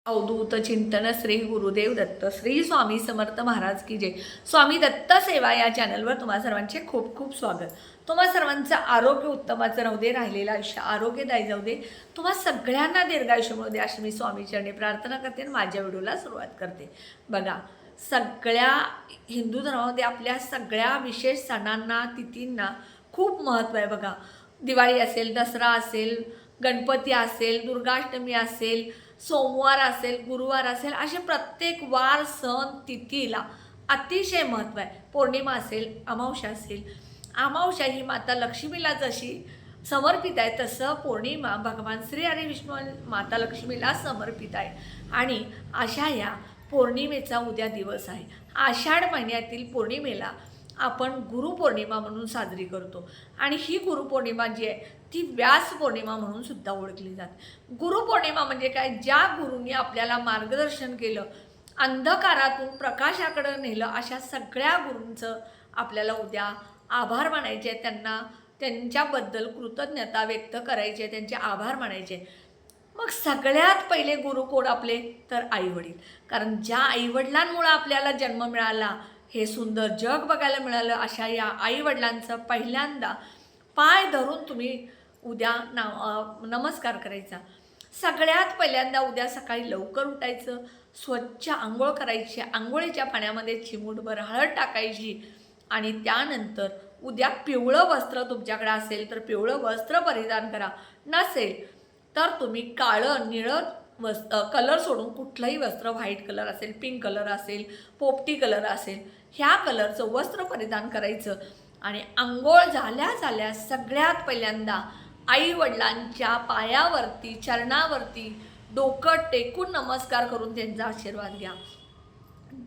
अवधूत चिंतन श्री गुरुदेव दत्त श्री स्वामी समर्थ महाराज की जय। स्वामी दत्त सेवा या चॅनलवर तुम्हा सर्वांचे खूप खूप स्वागत। तुम्हा सर्वांचं आरोग्य उत्तमाचं राहू दे, राहिलेलं आयुष्य आरोग्यदायी जाऊ दे, तुम्हा सगळ्यांना दीर्घायुष्य मिळू दे अशी मी स्वामी चरणी प्रार्थना करते आणि माझ्या व्हिडिओला सुरुवात करते। बघा, सगळ्या हिंदू धर्मामध्ये आपल्या सगळ्या विशेष सणांना तिथींना खूप महत्त्व आहे। बघा, दिवाळी असेल, दसरा असेल, गणपती असेल, दुर्गाष्टमी असेल, सोमवार असेल, गुरुवार असेल, असे प्रत्येक वार सण तिथीला अतिशय महत्त्व आहे। पौर्णिमा असेल, अमावस्या असेल, अमावस्या ही माता लक्ष्मीला जशी समर्पित आहे तसं पौर्णिमा भगवान श्री हरी विष्णू आणि माता लक्ष्मीला समर्पित आहे। आणि अशा या पौर्णिमेचा उद्या दिवस आहे। आषाढ महिन्यातील पौर्णिमेला आपण गुरुपौर्णिमा म्हणून साजरी करतो आणि ही गुरुपौर्णिमा जी आहे ती व्यास पौर्णिमा म्हणून सुद्धा ओळखली जाते। गुरुपौर्णिमा म्हणजे काय? ज्या गुरूंनी आपल्याला मार्गदर्शन केलं, अंधकारातून प्रकाशाकडे नेलं, अशा सगळ्या गुरूंचं आपल्याला उद्या आभार मानायचे आहे, त्यांच्याबद्दल कृतज्ञता व्यक्त करायची आहे, त्यांचे आभार मानायचे। मग सगळ्यात पहिले गुरु कोण आपले? तर आईवडील। कारण ज्या आईवडिलांमुळे आपल्याला जन्म मिळाला, हे सुंदर जग बघायला मिळालं, अशा या आईवडिलांचं पहिल्यांदा पाय धरून तुम्ही उद्या नमस्कार करायचा। सगळ्यात पहिल्यांदा उद्या सकाळी लवकर उठायचं, स्वच्छ आंघोळ करायची, आंघोळीच्या पाण्यामध्ये चिमूटभर हळद टाकायची आणि त्यानंतर उद्या पिवळं वस्त्र तुमच्याकडे असेल तर पिवळं वस्त्र परिधान करा, नसेल तर तुम्ही काळं निळं कलर सोडून कुठलंही वस्त्र, व्हाईट कलर असेल, पिंक कलर असेल, पोपटी कलर असेल, ह्या कलरचं वस्त्र परिधान करायचं आणि आंघोळ झाल्या सगळ्यात पहिल्यांदा आईवडिलांच्या पायावरती, चरणावरती डोकं टेकून नमस्कार करून त्यांचा आशीर्वाद घ्या।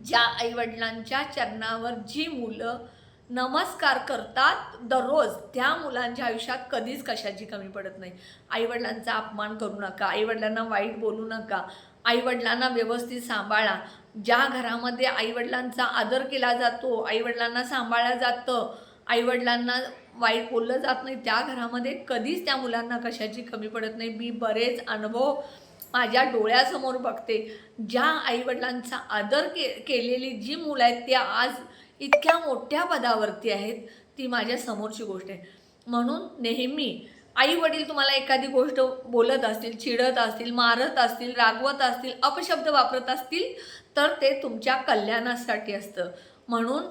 ज्या आईवडिलांच्या चरणावर जी मुलं नमस्कार करतात दररोज, त्या मुलांच्या आयुष्यात कधीच कशाची कमी पडत नाही। आईवडिलांचा अपमान करू नका, आईवडिलांना वाईट बोलू नका, आईवडिलांना व्यवस्थित सांभाळा। ज्या घरामध्ये आईवडिलांचा आदर केला जातो, आईवडिलांना सांभाळलं जातं, आईवडिलांना वाईट बोललं जात नाही, त्या घरामध्ये कधीच त्या मुलांना कशाची कमी पडत नाही। मी बरेच अनुभव माझ्या डोळ्यासमोर बघते। ज्या आईवडिलांचा आदर केलेली जी मुलं आहेत त्या आज इतक्या मोठ्या पदावरती आहेत, ती माझ्या समोरची गोष्ट आहे। म्हणून नेहमी आई वडील तुम्हाला एखादी गोष्ट बोलत असतील, चिडत असतील, मारत असतील, रागवत असतील, अपशब्द वापरत असतील तर ते तुमच्या कल्याणासाठी असतं। म्हणून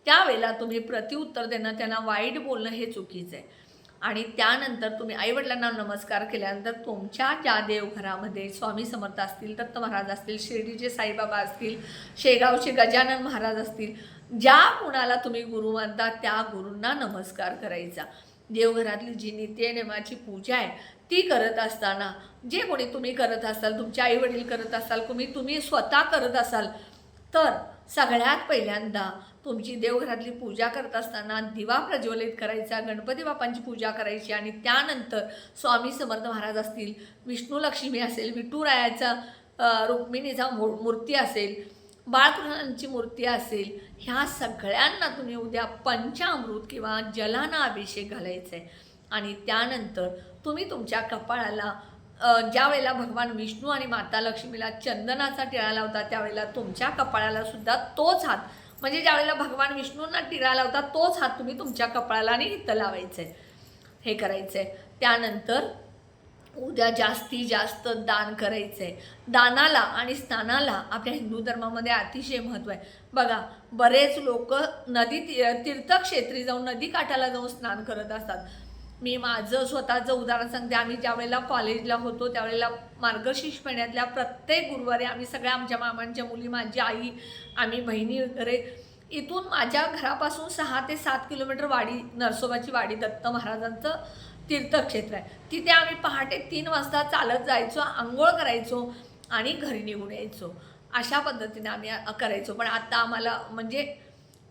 त्यावेळेला तुम्ही प्रत्युत्तर देणं, त्यांना वाईट बोलणं हे चुकीचं आहे। आणि त्यानंतर तुम्ही आईवडिलांना नमस्कार केल्यानंतर तुमच्या ज्या देवघरामध्ये स्वामी समर्थ असतील, दत्त महाराज असतील, शिर्डीचे साईबाबा असतील, शेगावचे गजानन महाराज असतील, ज्या कुणाला तुम्ही गुरु मानता त्या गुरूंना नमस्कार करायचा। देवघरातली जी नित्यनेमाची पूजा आहे ती करत असताना, जे कोणी तुम्ही करत असाल, तुमचे आईवडील करत असाल, तुम्ही स्वतः करत असाल, तर सगळ्यात पहिल्यांदा तुमची देवघरातली पूजा करत असताना दिवा प्रज्वलित करायचा, गणपती बाप्पांची पूजा करायची आणि त्यानंतर स्वामी समर्थ महाराज असतील, विष्णू लक्ष्मी असेल, विठुरायाचा रुक्मिणीचा मूर्ती असेल, बाळकृष्णांची मूर्ती असेल, ह्या सगळ्यांना तुम्ही उद्या पंचामृत किंवा जलानं अभिषेक घालायचा आहे। आणि त्यानंतर तुम्ही तुमच्या कपाळाला ज्या वेळेला भगवान विष्णू आणि माता लक्ष्मीला चंदनाचा टिळा लावता त्यावेळेला तुमच्या कपाळाला सुद्धा तोच हात, म्हणजे ज्यावेळेला भगवान विष्णूंना टिळा लावता तोच हात तुम्ही तुमच्या कपाळाला आणि इथं लावायचं आहे, हे करायचं आहे। त्यानंतर उद्या जास्तीत जास्त दान करायचं आहे। दानाला आणि स्नानाला आपल्या हिंदू धर्मामध्ये अतिशय महत्त्व आहे। बघा, बरेच लोक तीर्थक्षेत्री जाऊन, नदीकाठाला जाऊन स्नान करत असतात। मी माझं स्वतःचं उदाहरण सांगते। आम्ही ज्यावेळेला कॉलेजला होतो त्यावेळेला मार्गशीर्ष महिन्यातल्या प्रत्येक गुरुवारी आम्ही सगळ्या आमच्या मामांच्या मुली, माझी आई, आम्ही बहिणी वगैरे, इथून माझ्या घरापासून 6 ते 7 किलोमीटर वाडी, नरसोबाची वाडी दत्त महाराजांचं तीर्थक्षेत्र आहे, तिथे आम्ही पहाटे 3 वाजता चालत जायचो, आंघोळ करायचो आणि घरी निघून यायचो। अशा पद्धतीने आम्ही करायचो। पण आता आम्हाला म्हणजे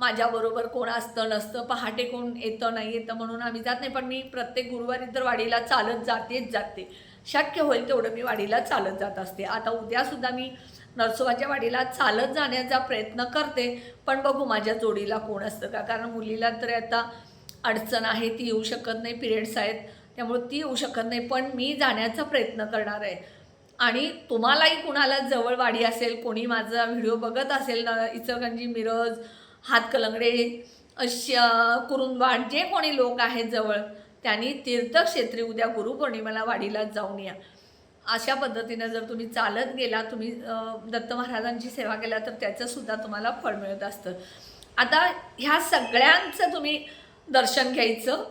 माझ्याबरोबर कोण असतं नसतं, पहाटे कोण येतं नाही येतं म्हणून आम्ही जात नाही। पण मी प्रत्येक गुरुवारी तर वाडीला चालत जाते, शक्य होईल तेवढं मी वाडीला चालत जात असते। आता उद्यासुद्धा मी नरसोबाच्या वाडीला चालत जाण्याचा प्रयत्न करते, पण बघू माझ्या जोडीला कोण असतं का, कारण मुलीला तर आता अडचण आहे, ती येऊ शकत नाही, पिरियड्स आहेत त्यामुळे ती येऊ शकत नाही, पण मी जाण्याचा प्रयत्न करणार आहे। आणि तुम्हालाही कुणाला जवळ वाडी असेल, कोणी माझा व्हिडिओ बघत असेल ना, इचलकरंजी, मिरज, हातकलंगडे, कुरुंदवाड, जे कोणी लोक आहेत जवळ, त्यांनी तीर्थक्षेत्री उद्या गुरुपौर्णिमेला वाडीला जाऊन या. अशा पद्धतीनं जर तुम्ही चालत गेला, तुम्ही दत्त महाराजांची सेवा केला, तर त्याचंसुद्धा तुम्हाला फळ मिळत असतं. आता ह्या सगळ्यांचं तुम्ही दर्शन घ्यायचं.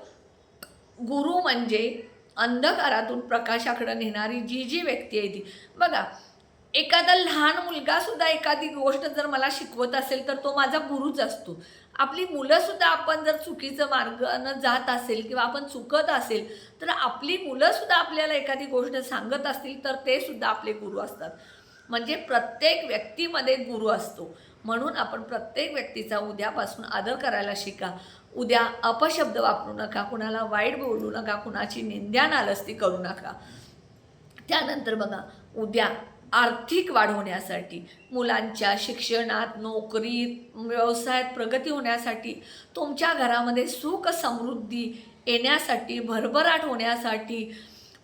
गुरु म्हणजे अंधकारातून प्रकाशाकडे नेणारी जी जी व्यक्ती आहे ती. बघा, एखादा लहान मुलगासुद्धा एखादी गोष्ट जर मला शिकवत असेल तर तो माझा गुरुच असतो. आपली मुलंसुद्धा आपण जर चुकीचं मार्गानं जात असेल किंवा आपण चुकत असेल तर आपली मुलंसुद्धा आपल्याला एखादी गोष्ट सांगत असतील तर ते सुद्धा आपले गुरु असतात. म्हणजे प्रत्येक व्यक्तीमध्ये गुरु असतो. म्हणून आपण प्रत्येक व्यक्तीचा उद्यापासून आदर करायला शिका. उद्या अपशब्द वापरू नका, कुणाला वाईट बोलू नका, कुणाची निंदा नालस्ती करू नका. त्यानंतर बघा, उद्या आर्थिक वाढ होण्यासाठी, मुलांच्या शिक्षणात, नोकरीत, व्यवसायात प्रगती होण्यासाठी, तुमच्या घरामध्ये सुख समृद्धी येण्यासाठी, भरभराट होण्यासाठी,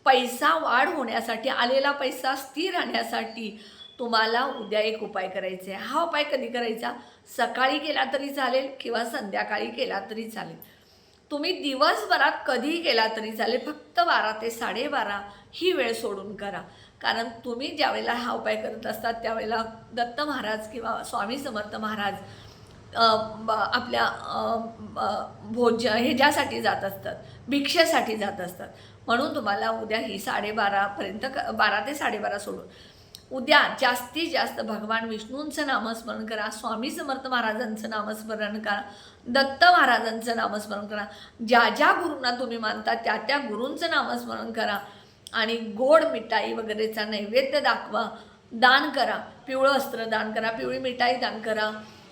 पैसा वाढ होण्यासाठी, आलेला पैसा स्थिर राहण्यासाठी तुम्हाला उद्या एक उपाय करायचा आहे. हा उपाय कधी करायचा? सकाळी केला तरी चालेल किंवा संध्याकाळी केला तरी चालेल. तुम्ही दिवसभरात कधीही केला तरी चालेल. फक्त 12 ते 12:30 ही वेळ सोडून करा. कारण तुम्ही ज्यावेळेला हा उपाय करत असतात त्यावेळेला दत्त महाराज किंवा स्वामी समर्थ महाराज आपल्या ह्याच्यासाठी जात असतात, भिक्षेसाठी जात असतात. म्हणून तुम्हाला उद्या ही 12:30पर्यंत 12 ते 12:30 सोडून उद्या जास्तीत जास्त भगवान विष्णूंचं नामस्मरण करा, स्वामी समर्थ महाराजांचं नामस्मरण करा, दत्त महाराजांचं नामस्मरण करा. ज्या ज्या गुरूंना तुम्ही मानता त्या त्या गुरूंचं नामस्मरण करा आणि गोड मिठाई वगैरेचा नैवेद्य दाखवा. दान करा, पिवळं वस्त्र दान करा, पिवळी मिठाई दान करा.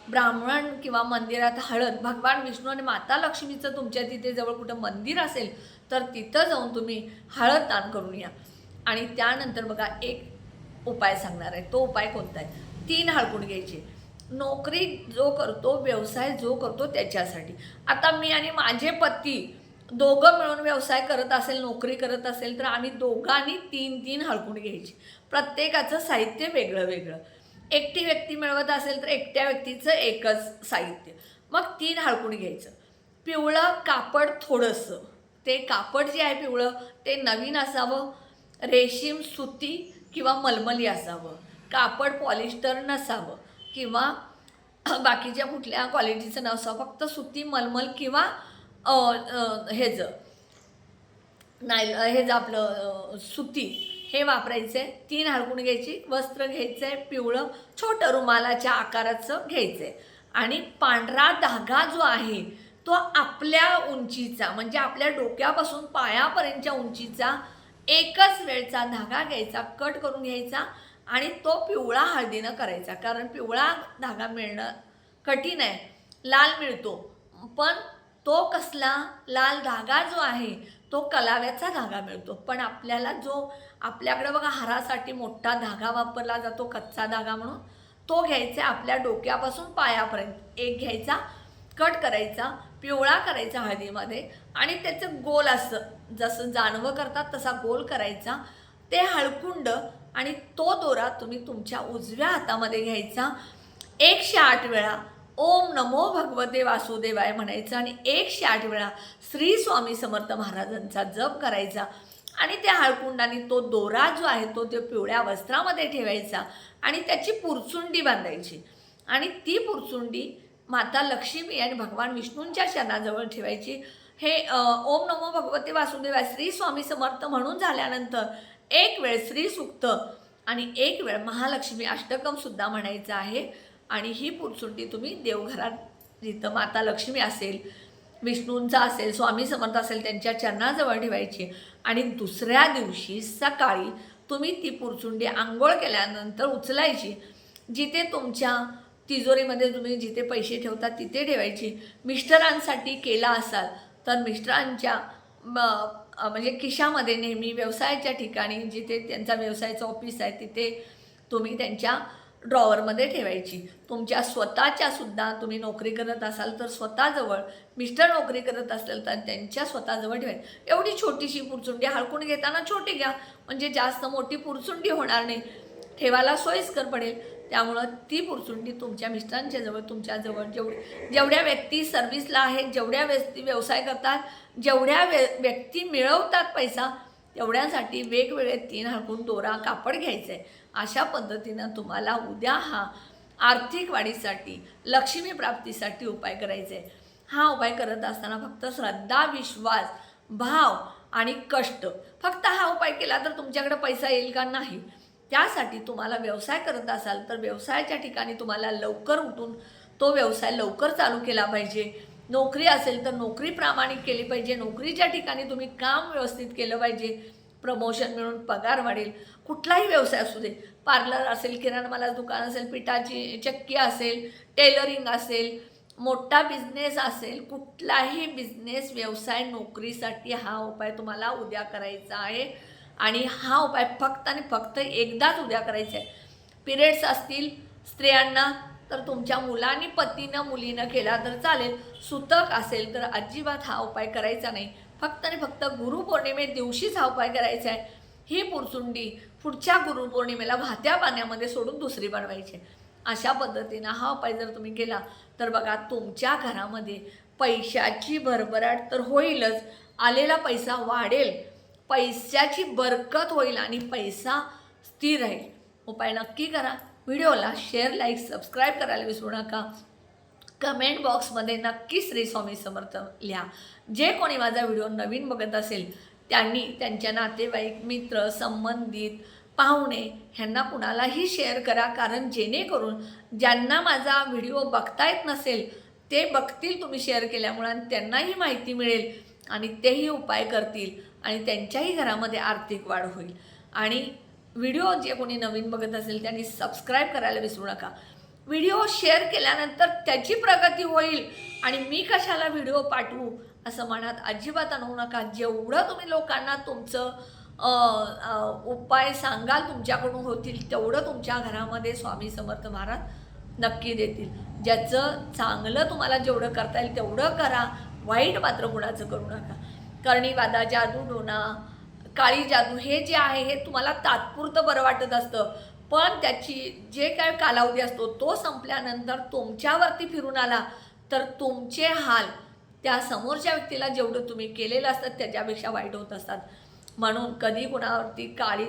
ब्राह्मण किंवा मंदिरात हळद, भगवान विष्णू आणि माता लक्ष्मीचं तुमच्या तिथे जवळ कुठं मंदिर असेल तर तिथं जाऊन तुम्ही हळद दान करून या. आणि त्यानंतर बघा, एक उपाय सांगणार आहे. तो उपाय कोणता आहे? 3 हळकुंड घ्यायचे. नोकरी जो करतो, व्यवसाय जो करतो त्याच्यासाठी. आता मी आणि माझे पती दोघं मिळून व्यवसाय करत असेल, नोकरी करत असेल तर आम्ही दोघांनी 3-3 हळकुंड घ्यायची. प्रत्येकाचं साहित्य वेगळं वेगळं. एकटी व्यक्ती मिळवत असेल तर एकट्या व्यक्तीचं एकच साहित्य. मग 3 हळकुंड घ्यायचं. पिवळं कापड थोडंसं, ते कापड जे आहे पिवळं ते नवीन असावं, रेशीम, सुती किंवा मलमली असावं. कापड पॉलिस्टर नसावं किंवा बाकीच्या कुठल्या क्वालिटीचं नसावं. फक्त सुती, मलमल किंवा हेचं आपलं सुती हे वापरायचं आहे. 3 हळकुंड घ्यायची. वस्त्र घ्यायचं आहे पिवळं, छोटं रुमालाच्या आकाराचं घ्यायचं आहे. आणि पांढरा धागा जो आहे तो आपल्या उंचीचा, म्हणजे आपल्या डोक्यापासून पायापर्यंतच्या उंचीचा एकच वेळचा धागा घ्यायचा, कट करून घ्यायचा आणि तो पिवळा हळदीनं करायचा. कारण पिवळा धागा मिळणं कठीण आहे, लाल मिळतो. पण तो कसला? लाल धागा जो आहे तो कलाव्याचा धागा मिळतो. पण आपल्याला जो आपल्याकडे बघा हारासाठी मोठा धागा वापरला जातो, कच्चा धागा म्हणून, तो घ्यायचा. आपल्या डोक्यापासून पायापर्यंत एक घ्यायचा, कट करायचा, पिवळा करायचा हळदीमध्ये आणि त्याचं गोल असं जसं जानवं करतात तसा गोल करायचा. ते हळकुंड आणि तो दोरा तुम्ही तुमच्या उजव्या हातामध्ये घ्यायचा. 108 वेळा ओम नमो भगवते वासुदेवाय म्हणायचं आणि 108 वेळा श्री स्वामी समर्थ महाराजांचा जप करायचा. आणि त्या हळकुंडाने तो दोरा जो आहे तो ते पिवळ्या वस्त्रामध्ये ठेवायचा आणि त्याची पुरचुंडी बांधायची. आणि ती पुरचुंडी माता लक्ष्मी आणि भगवान विष्णूंच्या चरणाजवळ ठेवायची. हे ओम नमो भगवते वासुदेवाय श्री स्वामी समर्थ म्हणून झाल्यानंतर एक वेळ श्री सूक्त आणि एक वेळ महालक्ष्मी अष्टकम सुद्धा म्हणायचं आहे. आणि ही पुरचुंडी तुम्ही देवघरात जिथं माता लक्ष्मी असेल, विष्णूंचा असेल, स्वामी समर्थ असेल त्यांच्या चरणाजवळ ठेवायची. आणि दुसऱ्या दिवशी सकाळी तुम्ही ती पुरचुंडी आंघोळ केल्यानंतर उचलायची. जिथे तुमच्या तिजोरीमध्ये तुम्ही जिथे पैसे ठेवता तिथे ठेवायची. मिस्टरांसाठी केला असाल तर मिस्टरांच्या म्हणजे खिशामध्ये नेहमी, व्यवसायाच्या ठिकाणी जिथे त्यांचा व्यवसायाचं ऑफिस आहे तिथे तुम्ही त्यांच्या ड्रॉवरमध्ये ठेवायची. तुमच्या स्वतःच्या सुद्धा तुम्ही नोकरी करत असाल तर स्वतःजवळ, मिस्टर नोकरी करत असेल तर त्यांच्या स्वतःजवळ ठेवायची. एवढी छोटीशी पुरचुंडी हलकून घेताना छोटी घ्या, म्हणजे जास्त मोठी पुरचुंडी होणार नाही, ठेवायला सोयीस्कर पडेल. त्यामुळं ती पुरचुंडी तुमच्या मिस्टरांच्या जवळ, तुमच्याजवळ जेवढ्या व्यक्ती सर्व्हिसला आहेत, जेवढ्या व्यक्ती व्यवसाय करतात, जेवढ्या व्यक्ती मिळवतात पैसा, तेवढ्यासाठी वेगवेगळे 3 हलकून दोरा कापड घ्यायचं आहे. अशा पद्धतीनं तुम्हाला उद्या हा आर्थिक वाढीसाठी, लक्ष्मी प्राप्तीसाठी उपाय करायचा आहे. हा उपाय करत असताना फक्त श्रद्धा, विश्वास, भाव आणि कष्ट, फक्त हा उपाय केला तर तुमच्याकडे पैसा येईल का? नाही. त्यासाठी तुम्हाला व्यवसाय करत असाल तर व्यवसायाच्या ठिकाणी तुम्हाला लवकर उठून तो व्यवसाय लवकर चालू केला पाहिजे. नोकरी असेल तर नोकरी प्रामाणिक केली पाहिजे. नोकरीच्या ठिकाणी तुम्ही काम व्यवस्थित केलं पाहिजे. प्रमोशन मिळून पगार वाढेल. कुठलाही व्यवसाय असू दे, पार्लर असेल, किराणा मालाचं दुकान असेल, पिठाची चक्की असेल, टेलरिंग असेल, मोठा बिझनेस असेल, कुठलाही बिझनेस, व्यवसाय, नोकरीसाठी हा उपाय तुम्हाला उद्या करायचा आहे. आणि हा उपाय फक्त आणि फक्त एकदाच उद्या करायचा आहे. पिरियड्स असतील स्त्रियांना तर तुमच्या मुलांनी, पतीनं, मुलीनं केला तर चालेल. सुतक असेल तर अजिबात हा उपाय करायचा नाही. फक्त आणि फक्त गुरुपौर्णिमे दिवशीच हा उपाय करायचा आहे. ही पुरचुंडी पुढच्या गुरुपौर्णिमेला वाहत्या पाण्यामध्ये सोडून दुसरी बनवायची. अशा पद्धतीनं हा उपाय जर तुम्ही केला तर बघा तुमच्या घरामध्ये पैशाची भरभराट तर होईलच, आलेला पैसा वाढेल, पैशाची बरकत होईल आणि पैसा स्थिर राहील. उपाय नक्की करा. व्हिडिओला शेअर, लाईक, सबस्क्राईब करायला विसरू नका. कमेंट बॉक्समध्ये नक्की श्री स्वामी समर्थ लिहा. जे कोणी माझा व्हिडिओ नवीन बघत असेल त्यांनी त्यांच्या नातेवाईक, मित्र, संबंधित, पाहुणे ह्यांना कुणालाही शेअर करा. कारण जेणेकरून ज्यांना माझा व्हिडिओ बघता येत नसेल ते बघतील तुम्ही शेअर केल्यामुळे, आणि त्यांनाही माहिती मिळेल आणि तेही उपाय करतील आणि त्यांच्याही घरामध्ये आर्थिक वाढ होईल. आणि व्हिडिओ जे कोणी नवीन बघत असेल त्यांनी सबस्क्राईब करायला विसरू नका. व्हिडिओ शेअर केल्यानंतर त्याची प्रगती होईल आणि मी कशाला व्हिडिओ पाठवू असं मनात अजिबात आणू नका. जेवढं तुम्ही लोकांना तुमचं उपाय सांगाल तुमच्याकडून होतील तेवढं तुमच्या घरामध्ये स्वामी समर्थ महाराज नक्की देतील. ज्याचं चांगलं तुम्हाला जेवढं करता येईल तेवढं करा. वाईट मात्र कुणाचं करू नका. कर्णीबाधा, जादू टोना, काळी जादू हे जे आहे हे तुम्हाला तात्पुरतं बरं वाटत असतं, पण त्याची जे काय कालावधी असतो तो संपल्यानंतर तुमच्यावरती फिरून आला तर तुमचे हाल त्या समोरच्या व्यक्तीला जेवढं तुम्ही केलेलं असतं त्याच्यापेक्षा वाईट होत असतात. म्हणून कधी कुणावरती काळी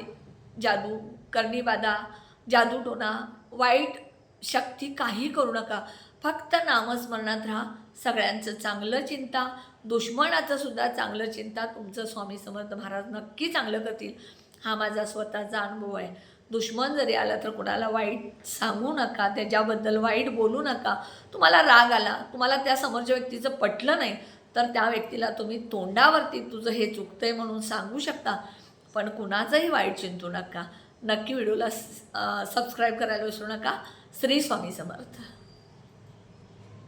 जादू, कर्णीबाधा, जादू टोना, वाईट शक्ती काही करू नका. फक्त नामस्मरणात राहा. सगळ्यांचं चांगलं चिंता, दुश्मनाचं सुद्धा चांगलं चिंता. तुमचं स्वामी समर्थ महाराज नक्की चांगलं करतील. हा माझा स्वतःचा अनुभव आहे. दुश्मन जरी आला तर कुणाला वाईट सांगू नका, त्याच्याबद्दल वाईट बोलू नका. तुम्हाला राग आला, तुम्हाला त्या समोरच्या व्यक्तीचं पटलं नाही तर त्या व्यक्तीला तुम्ही तोंडावरती तुझं हे चुकतंय म्हणून सांगू शकता, पण कुणाचंही वाईट चिंतू नका. नक्की व्हिडिओला सबस्क्राईब करायला विसरू नका. श्री स्वामी समर्थ.